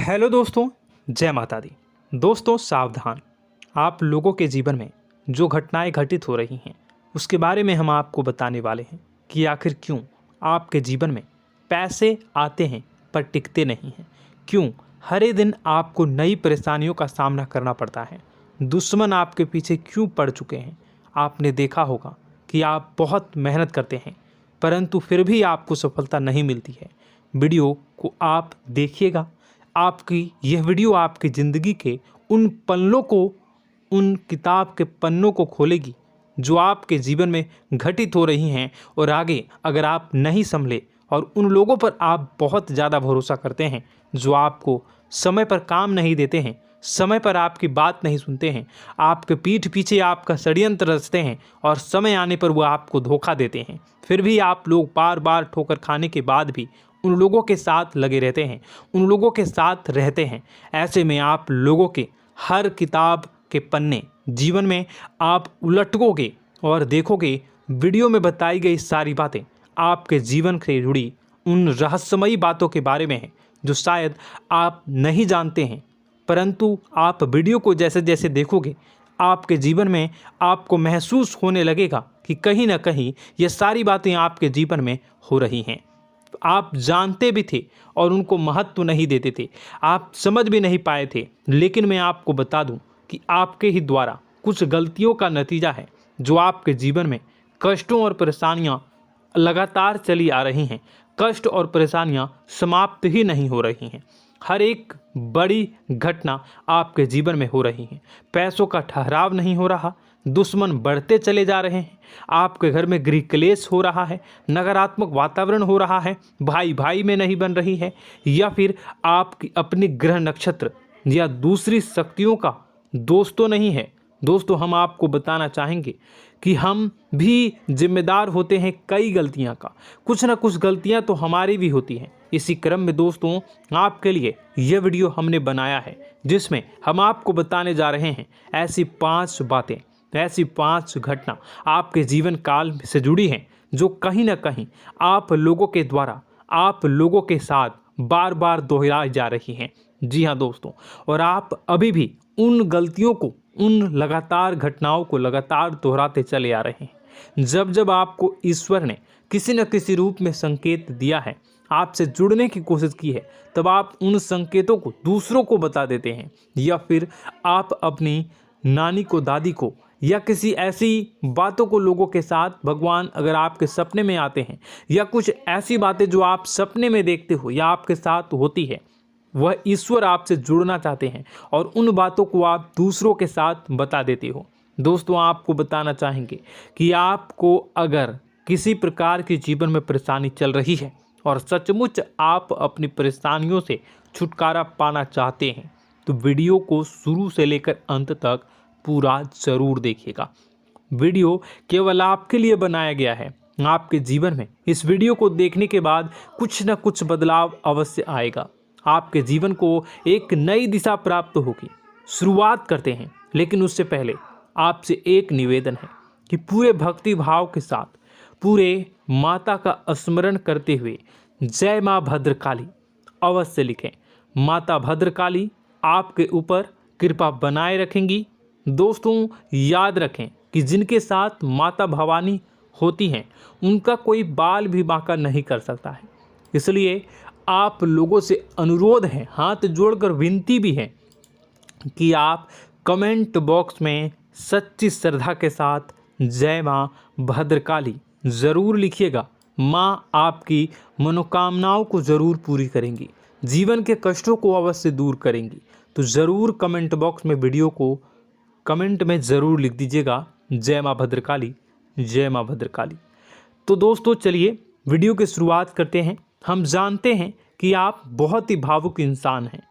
Hello दोस्तों, जय माता दी। दोस्तों सावधान, आप लोगों के जीवन में जो घटनाएं घटित हो रही हैं उसके बारे में हम आपको बताने वाले हैं कि आखिर क्यों आपके जीवन में पैसे आते हैं पर टिकते नहीं हैं। क्यों हर एक दिन आपको नई परेशानियों का सामना करना पड़ता है। दुश्मन आपके पीछे क्यों पड़ चुके हैं। आपने देखा होगा कि आप बहुत मेहनत करते हैं परंतु फिर भी आपको सफलता नहीं मिलती है। वीडियो को आप देखिएगा। आपकी यह वीडियो आपकी ज़िंदगी के उन पन्नों को, उन किताब के पन्नों को खोलेगी जो आपके जीवन में घटित हो रही हैं। और आगे अगर आप नहीं संभले और उन लोगों पर आप बहुत ज़्यादा भरोसा करते हैं जो आपको समय पर काम नहीं देते हैं, समय पर आपकी बात नहीं सुनते हैं, आपके पीठ पीछे आपका षड्यंत्र रचते हैं और समय आने पर वो आपको धोखा देते हैं, फिर भी आप लोग बार बार ठोकर खाने के बाद भी उन लोगों के साथ लगे रहते हैं, उन लोगों के साथ रहते हैं। ऐसे में आप लोगों के हर किताब के पन्ने जीवन में आप उलटोगे और देखोगे वीडियो में बताई गई सारी बातें आपके जीवन से जुड़ी उन रहस्यमयी बातों के बारे में हैं जो शायद आप नहीं जानते हैं। परंतु आप वीडियो को जैसे जैसे देखोगे आपके जीवन में आपको महसूस होने लगेगा कि कहीं ना कहीं ये सारी बातें आपके जीवन में हो रही हैं। आप जानते भी थे और उनको महत्व नहीं देते थे, आप समझ भी नहीं पाए थे। लेकिन मैं आपको बता दूं कि आपके ही द्वारा कुछ गलतियों का नतीजा है जो आपके जीवन में कष्टों और परेशानियां लगातार चली आ रही हैं। कष्ट और परेशानियां समाप्त ही नहीं हो रही हैं। हर एक बड़ी घटना आपके जीवन में हो रही है। पैसों का ठहराव नहीं हो रहा, दुश्मन बढ़ते चले जा रहे हैं, आपके घर में गृह क्लेश हो रहा है, नकारात्मक वातावरण हो रहा है, भाई भाई में नहीं बन रही है, या फिर आपकी अपनी ग्रह नक्षत्र या दूसरी शक्तियों का दोस्तों नहीं है। दोस्तों हम आपको बताना चाहेंगे कि हम भी जिम्मेदार होते हैं कई गलतियां का, कुछ ना कुछ गलतियां तो हमारी भी होती हैं। इसी क्रम में दोस्तों आपके लिए यह वीडियो हमने बनाया है जिसमें हम आपको बताने जा रहे हैं ऐसी 5 बातें, ऐसी 5 घटना आपके जीवन काल से जुड़ी हैं जो कहीं ना कहीं आप लोगों के द्वारा आप लोगों के साथ बार बार दोहराई जा रही हैं। जी हाँ दोस्तों, और आप अभी भी उन गलतियों को, उन लगातार घटनाओं को लगातार दोहराते चले आ रहे हैं। जब जब आपको ईश्वर ने किसी न किसी रूप में संकेत दिया है, आपसे जुड़ने की कोशिश की है, तब आप उन संकेतों को दूसरों को बता देते हैं, या फिर आप अपनी नानी को, दादी को, या किसी ऐसी बातों को लोगों के साथ, भगवान अगर आपके सपने में आते हैं या कुछ ऐसी बातें जो आप सपने में देखते हो या आपके साथ होती है, वह ईश्वर आपसे जुड़ना चाहते हैं और उन बातों को आप दूसरों के साथ बता देते हो। दोस्तों आपको बताना चाहेंगे कि आपको अगर किसी प्रकार की जीवन में परेशानी चल रही है और सचमुच आप अपनी परेशानियों से छुटकारा पाना चाहते हैं तो वीडियो को शुरू से लेकर अंत तक पूरा जरूर देखिएगा। वीडियो केवल आपके लिए बनाया गया है। आपके जीवन में इस वीडियो को देखने के बाद कुछ न कुछ बदलाव अवश्य आएगा। आपके जीवन को एक नई दिशा प्राप्त होगी। शुरुआत करते हैं, लेकिन उससे पहले आपसे एक निवेदन है कि पूरे भक्ति भाव के साथ पूरे माता का स्मरण करते हुए जय माँ भद्रकाली अवश्य लिखें। माता भद्रकाली आपके ऊपर कृपा बनाए रखेंगी। दोस्तों याद रखें कि जिनके साथ माता भवानी होती हैं उनका कोई बाल भी बांका नहीं कर सकता है। इसलिए आप लोगों से अनुरोध है, हाथ जोड़कर विनती भी है कि आप कमेंट बॉक्स में सच्ची श्रद्धा के साथ जय माँ भद्रकाली ज़रूर लिखिएगा। माँ आपकी मनोकामनाओं को ज़रूर पूरी करेंगी, जीवन के कष्टों को अवश्य दूर करेंगी। तो ज़रूर कमेंट बॉक्स में वीडियो को कमेंट में ज़रूर लिख दीजिएगा जय माँ भद्रकाली, जय माँ भद्रकाली। तो दोस्तों चलिए वीडियो की शुरुआत करते हैं। हम जानते हैं कि आप बहुत ही भावुक इंसान हैं।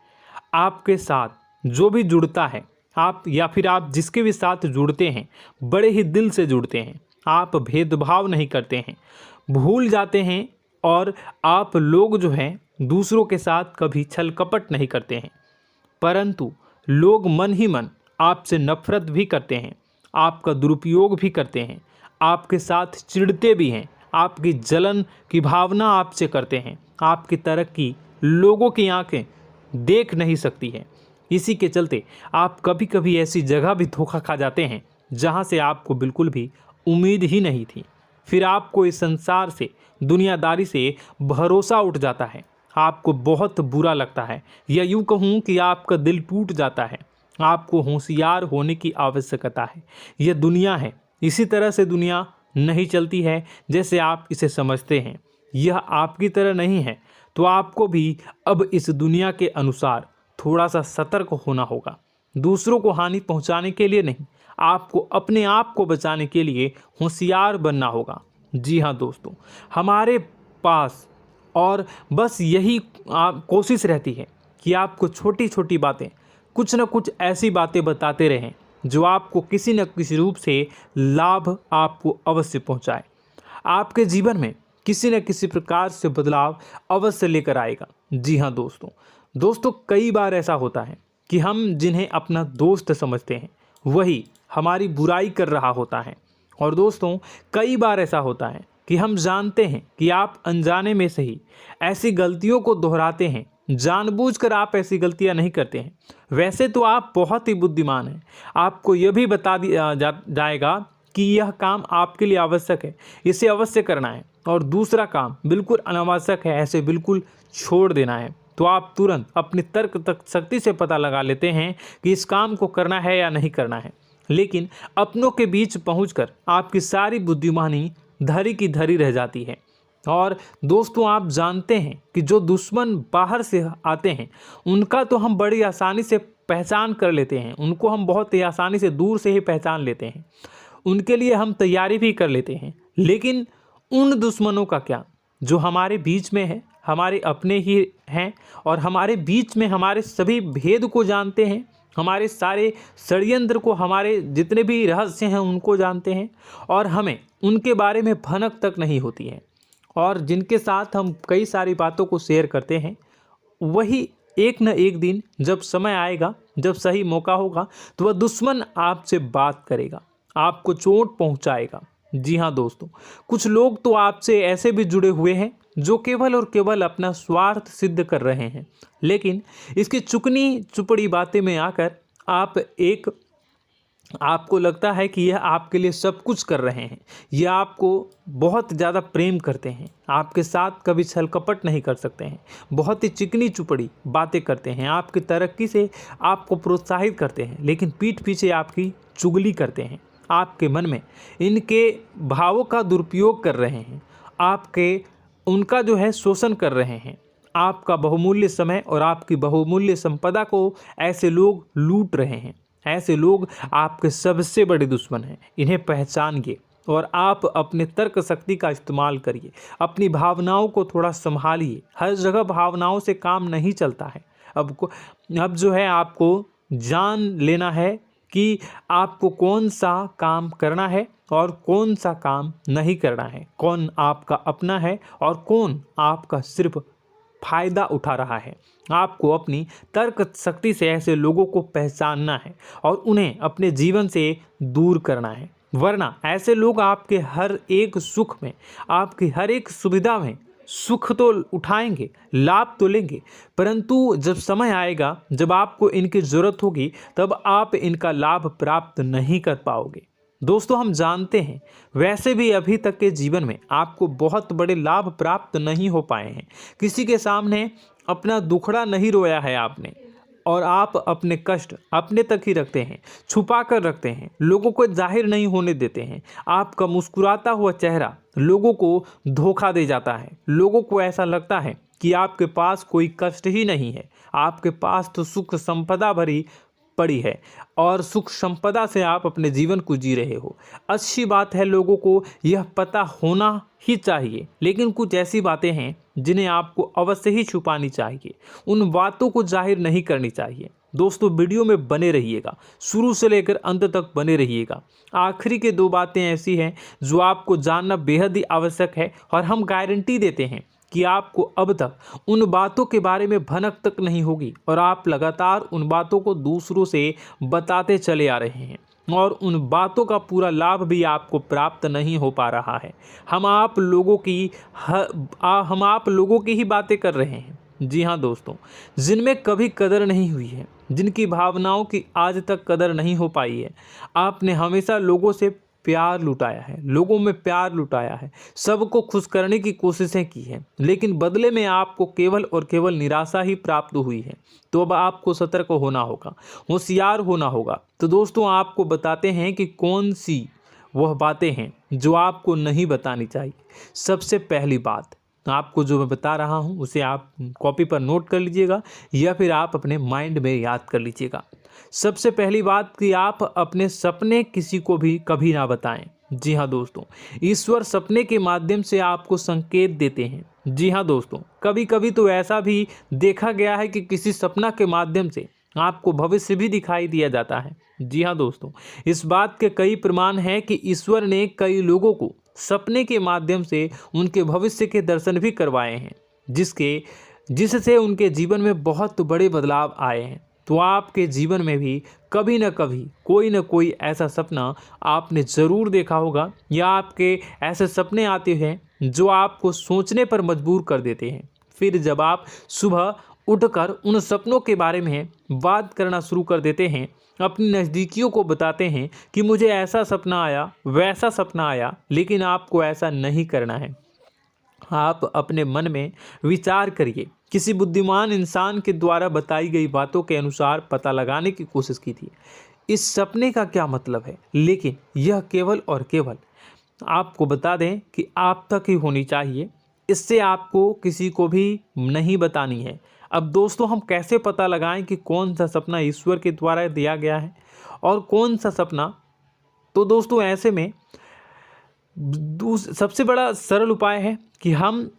आपके साथ जो भी जुड़ता है, आप या फिर आप जिसके भी साथ जुड़ते हैं बड़े ही दिल से जुड़ते हैं। आप भेदभाव नहीं करते हैं, भूल जाते हैं, और आप लोग जो हैं दूसरों के साथ कभी छल कपट नहीं करते हैं। परंतु लोग मन ही मन आपसे नफरत भी करते हैं, आपका दुरुपयोग भी करते हैं, आपके साथ चिढ़ते भी हैं, आपकी जलन की भावना आपसे करते हैं। आपकी तरक्की लोगों की आंखें देख नहीं सकती है। इसी के चलते आप कभी कभी ऐसी जगह भी धोखा खा जाते हैं जहां से आपको बिल्कुल भी उम्मीद ही नहीं थी। फिर आपको इस संसार से, दुनियादारी से भरोसा उठ जाता है। आपको बहुत बुरा लगता है, या यूँ कहूँ कि आपका दिल टूट जाता है। आपको होशियार होने की आवश्यकता है। यह दुनिया है, इसी तरह से दुनिया नहीं चलती है जैसे आप इसे समझते हैं। यह आपकी तरह नहीं है, तो आपको भी अब इस दुनिया के अनुसार थोड़ा सा सतर्क होना होगा। दूसरों को हानि पहुंचाने के लिए नहीं, आपको अपने आप को बचाने के लिए होशियार बनना होगा। जी हाँ दोस्तों, हमारे पास और बस यही कोशिश रहती है कि आपको छोटी छोटी बातें, कुछ न कुछ ऐसी बातें बताते रहें जो आपको किसी न किसी रूप से लाभ आपको अवश्य पहुंचाए, आपके जीवन में किसी न किसी प्रकार से बदलाव अवश्य लेकर आएगा। जी हाँ दोस्तों, कई बार ऐसा होता है कि हम जिन्हें अपना दोस्त समझते हैं वही हमारी बुराई कर रहा होता है। और दोस्तों, कई बार ऐसा होता है कि हम जानते हैं कि आप अनजाने में से ही ऐसी गलतियों को दोहराते हैं। जानबूझकर आप ऐसी गलतियां नहीं करते हैं। वैसे तो आप बहुत ही बुद्धिमान हैं। आपको यह भी बता दिया जाएगा कि यह काम आपके लिए आवश्यक है, इसे अवश्य करना है, और दूसरा काम बिल्कुल अनावश्यक है, ऐसे बिल्कुल छोड़ देना है। तो आप तुरंत अपनी तर्क तक शक्ति से पता लगा लेते हैं कि इस काम को करना है या नहीं करना है। लेकिन अपनों के बीच पहुंचकर आपकी सारी बुद्धिमानी धरी की धरी रह जाती है। और दोस्तों, आप जानते हैं कि जो दुश्मन बाहर से आते हैं उनका तो हम बड़ी आसानी से पहचान कर लेते हैं, उनको हम बहुत ही आसानी से दूर से ही पहचान लेते हैं, उनके लिए हम तैयारी भी कर लेते हैं। लेकिन उन दुश्मनों का क्या जो हमारे बीच में है, हमारे अपने ही हैं, और हमारे बीच में हमारे सभी भेद को जानते हैं, हमारे सारे षड्यंत्र को, हमारे जितने भी रहस्य हैं उनको जानते हैं, और हमें उनके बारे में भनक तक नहीं होती है, और जिनके साथ हम कई सारी बातों को शेयर करते हैं, वही एक न एक दिन जब समय आएगा, जब सही मौका होगा, तो वह दुश्मन आपसे बात करेगा, आपको चोट पहुंचाएगा। जी हाँ दोस्तों, कुछ लोग तो आपसे ऐसे भी जुड़े हुए हैं जो केवल और केवल अपना स्वार्थ सिद्ध कर रहे हैं। लेकिन इसकी चुकनी चुपड़ी बातें में आकर आपको लगता है कि यह आपके लिए सब कुछ कर रहे हैं, यह आपको बहुत ज़्यादा प्रेम करते हैं, आपके साथ कभी छल कपट नहीं कर सकते हैं, बहुत ही चिकनी चुपड़ी बातें करते हैं, आपकी तरक्की से आपको प्रोत्साहित करते हैं, लेकिन पीठ पीछे आपकी चुगली करते हैं, आपके मन में इनके भावों का दुरुपयोग कर रहे हैं, उनका जो है शोषण कर रहे हैं। आपका बहुमूल्य समय और आपकी बहुमूल्य संपदा को ऐसे लोग लूट रहे हैं। ऐसे लोग आपके सबसे बड़े दुश्मन हैं। इन्हें पहचानिए और आप अपने तर्क शक्ति का इस्तेमाल करिए। अपनी भावनाओं को थोड़ा संभालिए। हर जगह भावनाओं से काम नहीं चलता है। अब जो है आपको जान लेना है कि आपको कौन सा काम करना है और कौन सा काम नहीं करना है, कौन आपका अपना है और कौन आपका सिर्फ फायदा उठा रहा है। आपको अपनी तर्क शक्ति से ऐसे लोगों को पहचानना है और उन्हें अपने जीवन से दूर करना है, वरना ऐसे लोग आपके हर एक सुख में, आपकी हर एक सुविधा में सुख तो उठाएंगे, लाभ तो लेंगे, परंतु जब समय आएगा, जब आपको इनकी ज़रूरत होगी, तब आप इनका लाभ प्राप्त नहीं कर पाओगे। दोस्तों, हम जानते हैं वैसे भी अभी तक के जीवन में आपको बहुत बड़े लाभ प्राप्त नहीं हो पाए हैं। किसी के सामने अपना दुखड़ा नहीं रोया है आपने, और आप अपने कष्ट अपने तक ही रखते हैं, छुपा कर रखते हैं, लोगों को जाहिर नहीं होने देते हैं। आपका मुस्कुराता हुआ चेहरा लोगों को धोखा दे जाता है। लोगों को ऐसा लगता है कि आपके पास कोई कष्ट ही नहीं है, आपके पास तो सुख संपदा भरी पड़ी है और सुख संपदा से आप अपने जीवन को जी रहे हो। अच्छी बात है, लोगों को यह पता होना ही चाहिए, लेकिन कुछ ऐसी बातें हैं जिन्हें आपको अवश्य ही छुपानी चाहिए। उन बातों को जाहिर नहीं करनी चाहिए। दोस्तों, वीडियो में बने रहिएगा, शुरू से लेकर अंत तक बने रहिएगा। आखिरी के 2 बातें ऐसी हैं जो आपको जानना बेहद ही आवश्यक है, और हम गारंटी देते हैं कि आपको अब तक उन बातों के बारे में भनक तक नहीं होगी, और आप लगातार उन बातों को दूसरों से बताते चले आ रहे हैं, और उन बातों का पूरा लाभ भी आपको प्राप्त नहीं हो पा रहा है। हम आप लोगों की ही बातें कर रहे हैं, जी हाँ दोस्तों, जिनमें कभी कदर नहीं हुई है, जिनकी भावनाओं की आज तक कदर नहीं हो पाई है। आपने हमेशा लोगों से प्यार लुटाया है, लोगों में प्यार लुटाया है, सबको खुश करने की कोशिशें की है, लेकिन बदले में आपको केवल और केवल निराशा ही प्राप्त हुई है। तो अब आपको सतर्क होना होगा, होशियार होना होगा। तो दोस्तों आपको बताते हैं कि कौन सी वह बातें हैं जो आपको नहीं बतानी चाहिए। सबसे पहली बात आपको जो मैं बता रहा हूं उसे आप कॉपी पर नोट कर लीजिएगा या फिर आप अपने माइंड में याद कर लीजिएगा। सबसे पहली बात कि आप अपने सपने किसी को भी कभी ना बताएं। जी हाँ दोस्तों, ईश्वर सपने के माध्यम से आपको संकेत देते हैं। जी हाँ दोस्तों, कभी कभी तो ऐसा भी देखा गया है कि किसी सपना के माध्यम से आपको भविष्य भी दिखाई दिया जाता है। जी हाँ दोस्तों, इस बात के कई प्रमाण हैं कि ईश्वर ने कई लोगों को सपने के माध्यम से उनके भविष्य के दर्शन भी करवाए हैं, जिससे उनके जीवन में बहुत बड़े बदलाव आए हैं। तो आपके जीवन में भी कभी न कभी कोई न कोई ऐसा सपना आपने ज़रूर देखा होगा, या आपके ऐसे सपने आते हैं जो आपको सोचने पर मजबूर कर देते हैं। फिर जब आप सुबह उठकर उन सपनों के बारे में बात करना शुरू कर देते हैं, अपनी नज़दीकियों को बताते हैं कि मुझे ऐसा सपना आया, वैसा सपना आया, लेकिन आपको ऐसा नहीं करना है। आप अपने मन में विचार करिए। किसी बुद्धिमान इंसान के द्वारा बताई गई बातों के अनुसार पता लगाने की कोशिश की थी इस सपने का क्या मतलब है, लेकिन यह केवल और केवल आपको बता दें कि आप तक ही होनी चाहिए। इससे आपको किसी को भी नहीं बतानी है। अब दोस्तों हम कैसे पता लगाएं कि कौन सा सपना ईश्वर के द्वारा दिया गया है और कौन सा सपना? तो दोस्तों ऐसे में सबसे बड़ा सरल उपाय है कि हम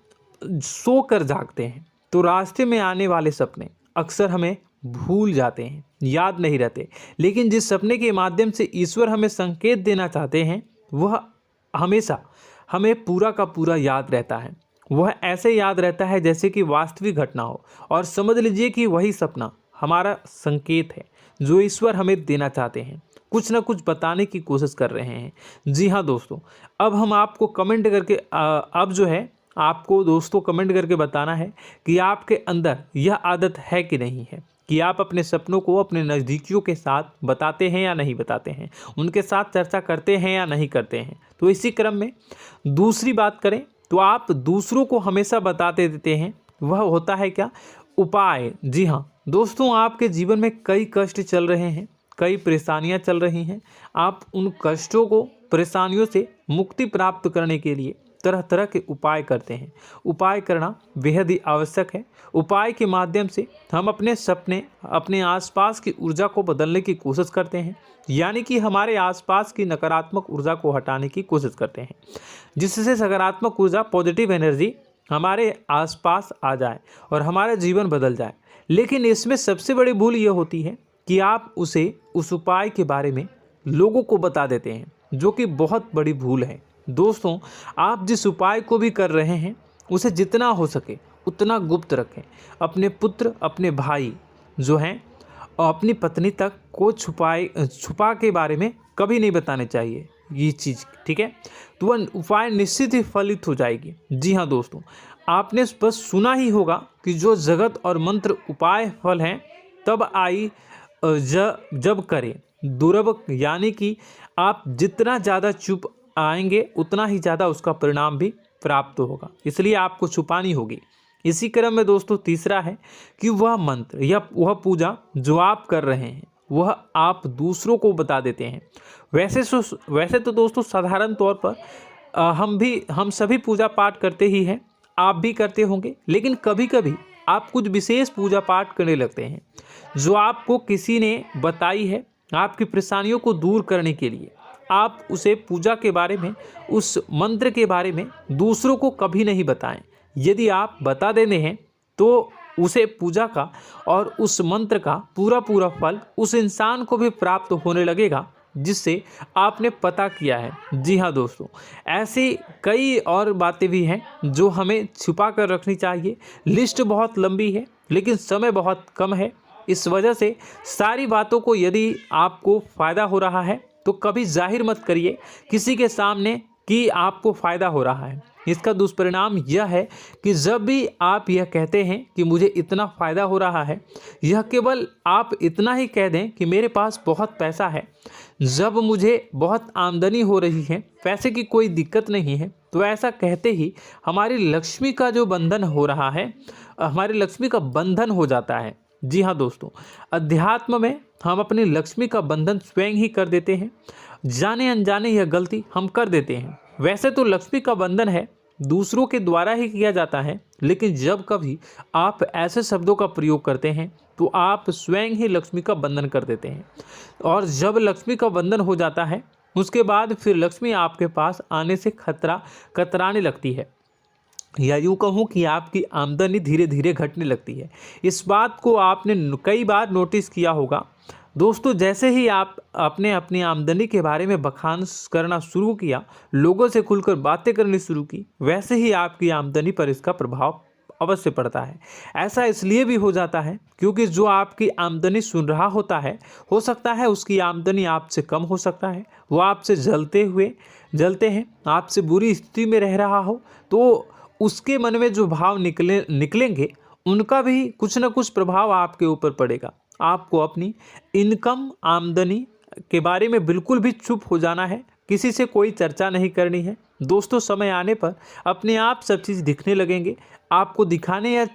सोकर जागते हैं तो रास्ते में आने वाले सपने अक्सर हमें भूल जाते हैं, याद नहीं रहते। लेकिन जिस सपने के माध्यम से ईश्वर हमें संकेत देना चाहते हैं वह हमेशा हमें पूरा का पूरा याद रहता है। वह ऐसे याद रहता है जैसे कि वास्तविक घटना हो, और समझ लीजिए कि वही सपना हमारा संकेत है जो ईश्वर हमें देना चाहते हैं, कुछ ना कुछ बताने की कोशिश कर रहे हैं। जी हाँ दोस्तों, अब हम आपको कमेंट करके अब जो है आपको दोस्तों कमेंट करके बताना है कि आपके अंदर यह आदत है कि नहीं है कि आप अपने सपनों को अपने नज़दीकियों के साथ बताते हैं या नहीं बताते हैं, उनके साथ चर्चा करते हैं या नहीं करते हैं। तो इसी क्रम में दूसरी बात करें तो आप दूसरों को हमेशा बताते देते हैं, वह होता है क्या? उपाय। जी हाँ दोस्तों, आपके जीवन में कई कष्ट चल रहे हैं, कई परेशानियां चल रही हैं। आप उन कष्टों को, परेशानियों से मुक्ति प्राप्त करने के लिए तरह तरह के उपाय करते हैं। उपाय करना बेहद ही आवश्यक है। उपाय के माध्यम से हम अपने सपने, अपने आसपास की ऊर्जा को बदलने की कोशिश करते हैं, यानी कि हमारे आसपास की नकारात्मक ऊर्जा को हटाने की कोशिश करते हैं, जिससे सकारात्मक ऊर्जा, पॉजिटिव एनर्जी हमारे आसपास आ जाए और हमारा जीवन बदल जाए। लेकिन इसमें सबसे बड़ी भूल यह होती है कि आप उस उपाय के बारे में लोगों को बता देते हैं, जो कि बहुत बड़ी भूल है। दोस्तों आप जिस उपाय को भी कर रहे हैं उसे जितना हो सके उतना गुप्त रखें। अपने पुत्र, अपने भाई जो हैं और अपनी पत्नी तक को छुपा के बारे में कभी नहीं बताने चाहिए ये चीज़, ठीक है? तो वह उपाय निश्चित ही फलित हो जाएगी। जी हाँ दोस्तों, आपने बस सुना ही होगा कि जो जगत और मंत्र उपाय फल हैं तब आई जब करें दुर्लभ, यानी कि आप जितना ज़्यादा चुप आएंगे उतना ही ज़्यादा उसका परिणाम भी प्राप्त होगा, इसलिए आपको छुपानी होगी। इसी क्रम में दोस्तों तीसरा है कि वह मंत्र या वह पूजा जो आप कर रहे हैं वह आप दूसरों को बता देते हैं। वैसे तो दोस्तों साधारण तौर पर हम सभी पूजा पाठ करते ही हैं, आप भी करते होंगे, लेकिन कभी कभी आप कुछ विशेष पूजा पाठ करने लगते हैं जो आपको किसी ने बताई है आपकी परेशानियों को दूर करने के लिए। आप उसे पूजा के बारे में, उस मंत्र के बारे में दूसरों को कभी नहीं बताएं। यदि आप बता देते हैं तो उसे पूजा का और उस मंत्र का पूरा फल उस इंसान को भी प्राप्त होने लगेगा जिससे आपने पता किया है। जी हाँ दोस्तों, ऐसी कई और बातें भी हैं जो हमें छुपा कर रखनी चाहिए। लिस्ट बहुत लंबी है लेकिन समय बहुत कम है, इस वजह से सारी बातों को यदि आपको फ़ायदा हो रहा है तो कभी जाहिर मत करिए किसी के सामने कि आपको फ़ायदा हो रहा है। इसका दुष्परिणाम यह है कि जब भी आप यह कहते हैं कि मुझे इतना फ़ायदा हो रहा है, यह केवल आप इतना ही कह दें कि मेरे पास बहुत पैसा है, जब मुझे बहुत आमदनी हो रही है, पैसे की कोई दिक्कत नहीं है, तो ऐसा कहते ही हमारी लक्ष्मी का जो बंधन हो रहा है, हमारी लक्ष्मी का बंधन हो जाता है। जी हाँ दोस्तों, अध्यात्म में हम अपनी लक्ष्मी का बंधन स्वयं ही कर देते हैं। जाने अनजाने यह गलती हम कर देते हैं। वैसे तो लक्ष्मी का बंधन है दूसरों के द्वारा ही किया जाता है, लेकिन जब कभी आप ऐसे शब्दों का प्रयोग करते हैं तो आप स्वयं ही लक्ष्मी का बंधन कर देते हैं। और जब लक्ष्मी का बंधन हो जाता है उसके बाद फिर लक्ष्मी आपके पास आने से कतराने लगती है, या यूँ कहूँ कि आपकी आमदनी धीरे धीरे घटने लगती है। इस बात को आपने कई बार नोटिस किया होगा दोस्तों। जैसे ही आप अपने अपनी आमदनी के बारे में बखान करना शुरू किया, लोगों से खुलकर बातें करनी शुरू की, वैसे ही आपकी आमदनी पर इसका प्रभाव अवश्य पड़ता है। ऐसा इसलिए भी हो जाता है क्योंकि जो आपकी आमदनी सुन रहा होता है, हो सकता है उसकी आमदनी आपसे कम हो सकता है, वो आपसे जलते हैं, आपसे बुरी स्थिति में रह रहा हो, तो उसके मन में जो भाव निकलेंगे उनका भी कुछ न कुछ प्रभाव आपके ऊपर पड़ेगा। आपको अपनी इनकम आमदनी के बारे में बिल्कुल भी चुप हो जाना है, किसी से कोई चर्चा नहीं करनी है दोस्तों। समय आने पर अपने आप सब चीज़ दिखने लगेंगे। आपको दिखाने या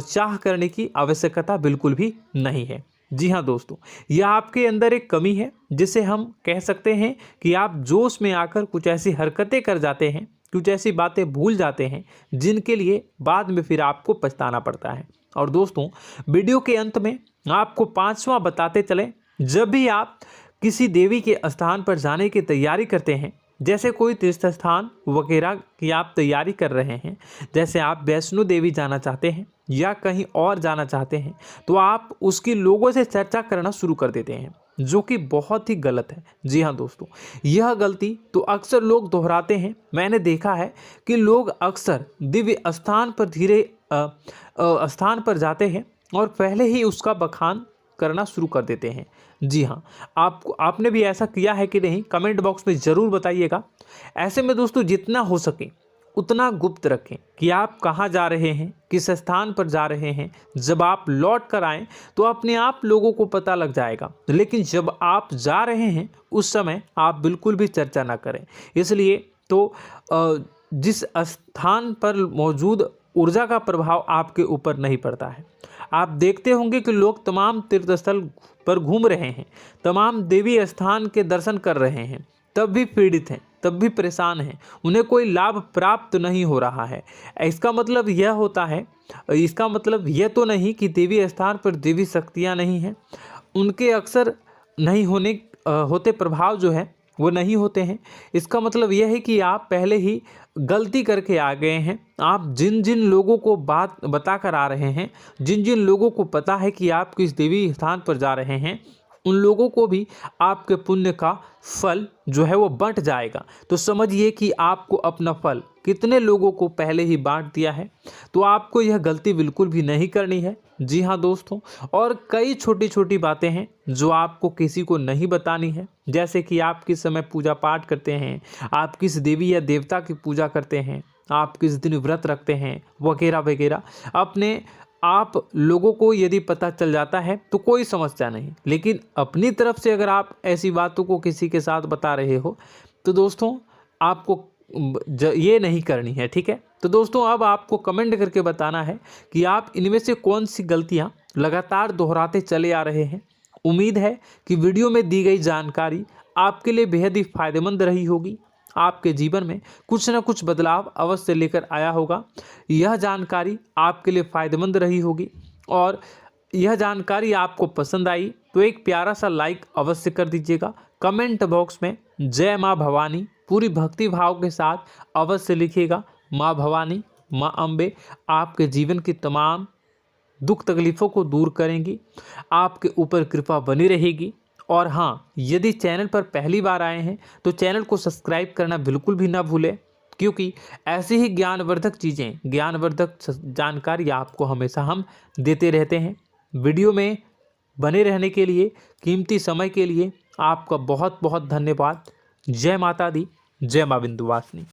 चाह करने की आवश्यकता बिल्कुल भी नहीं है। जी हाँ दोस्तों, यह आपके अंदर एक कमी है जिसे हम कह सकते हैं कि आप जोश में आकर कुछ ऐसी हरकतें कर जाते हैं, कुछ ऐसी बातें भूल जाते हैं जिनके लिए बाद में फिर आपको पछताना पड़ता है। और दोस्तों, वीडियो के अंत में आपको 5वां बताते चलें, जब भी आप किसी देवी के स्थान पर जाने की तैयारी करते हैं, जैसे कोई तीर्थ स्थान वगैरह की आप तैयारी कर रहे हैं, जैसे आप वैष्णो देवी जाना चाहते हैं या कहीं और जाना चाहते हैं, तो आप उसकी लोगों से चर्चा करना शुरू कर देते हैं, जो कि बहुत ही गलत है। जी हाँ दोस्तों, यह गलती तो अक्सर लोग दोहराते हैं। मैंने देखा है कि लोग अक्सर दिव्य स्थान पर जाते हैं और पहले ही उसका बखान करना शुरू कर देते हैं। जी हाँ, आपने भी ऐसा किया है कि नहीं, कमेंट बॉक्स में ज़रूर बताइएगा। ऐसे में दोस्तों, जितना हो सके उतना गुप्त रखें कि आप कहाँ जा रहे हैं, किस स्थान पर जा रहे हैं। जब आप लौट कर आएँ तो अपने आप लोगों को पता लग जाएगा, लेकिन जब आप जा रहे हैं उस समय आप बिल्कुल भी चर्चा ना करें। इसलिए तो जिस स्थान पर मौजूद ऊर्जा का प्रभाव आपके ऊपर नहीं पड़ता है। आप देखते होंगे कि लोग तमाम तीर्थस्थल पर घूम रहे हैं, तमाम देवी स्थान के दर्शन कर रहे हैं, तब भी पीड़ित हैं, तब भी परेशान हैं, उन्हें कोई लाभ प्राप्त नहीं हो रहा है। इसका मतलब यह तो नहीं कि देवी स्थान पर देवी शक्तियाँ नहीं हैं, उनके अक्सर नहीं होते प्रभाव जो है वो नहीं होते हैं। इसका मतलब यह है कि आप पहले ही गलती करके आ गए हैं। आप जिन जिन लोगों को बात बता कर आ रहे हैं, जिन जिन लोगों को पता है कि आप किस देवी स्थान पर जा रहे हैं, उन लोगों को भी आपके पुण्य का फल जो है वो बंट जाएगा। तो समझिए कि आपको अपना फल कितने लोगों को पहले ही बांट दिया है। तो आपको यह गलती बिल्कुल भी नहीं करनी है। जी हाँ दोस्तों, और कई छोटी छोटी बातें हैं जो आपको किसी को नहीं बतानी है, जैसे कि आप किस समय पूजा पाठ करते हैं, आप किस देवी या देवता की पूजा करते हैं, आप किस दिन व्रत रखते हैं, वगैरह वगैरह। अपने आप लोगों को यदि पता चल जाता है तो कोई समस्या नहीं, लेकिन अपनी तरफ से अगर आप ऐसी बातों को किसी के साथ बता रहे हो तो दोस्तों आपको ये नहीं करनी है, ठीक है। तो दोस्तों, अब आपको कमेंट करके बताना है कि आप इनमें से कौन सी गलतियां लगातार दोहराते चले आ रहे हैं। उम्मीद है कि वीडियो में दी गई जानकारी आपके लिए बेहद ही फायदेमंद रही होगी, आपके जीवन में कुछ न कुछ बदलाव अवश्य लेकर आया होगा। यह जानकारी आपके लिए फ़ायदेमंद रही होगी और यह जानकारी आपको पसंद आई तो एक प्यारा सा लाइक अवश्य कर दीजिएगा। कमेंट बॉक्स में जय माँ भवानी पूरी भक्ति भाव के साथ अवश्य लिखिएगा। माँ भवानी, माँ अम्बे आपके जीवन की तमाम दुख तकलीफ़ों को दूर करेंगी, आपके ऊपर कृपा बनी रहेगी। और हाँ, यदि चैनल पर पहली बार आए हैं तो चैनल को सब्सक्राइब करना बिल्कुल भी ना भूलें, क्योंकि ऐसी ही ज्ञानवर्धक चीज़ें, ज्ञानवर्धक जानकारी आपको हमेशा हम देते रहते हैं। वीडियो में बने रहने के लिए, कीमती समय के लिए आपका बहुत बहुत धन्यवाद। जय माता दी, जय माँ विंध्यवासिनी।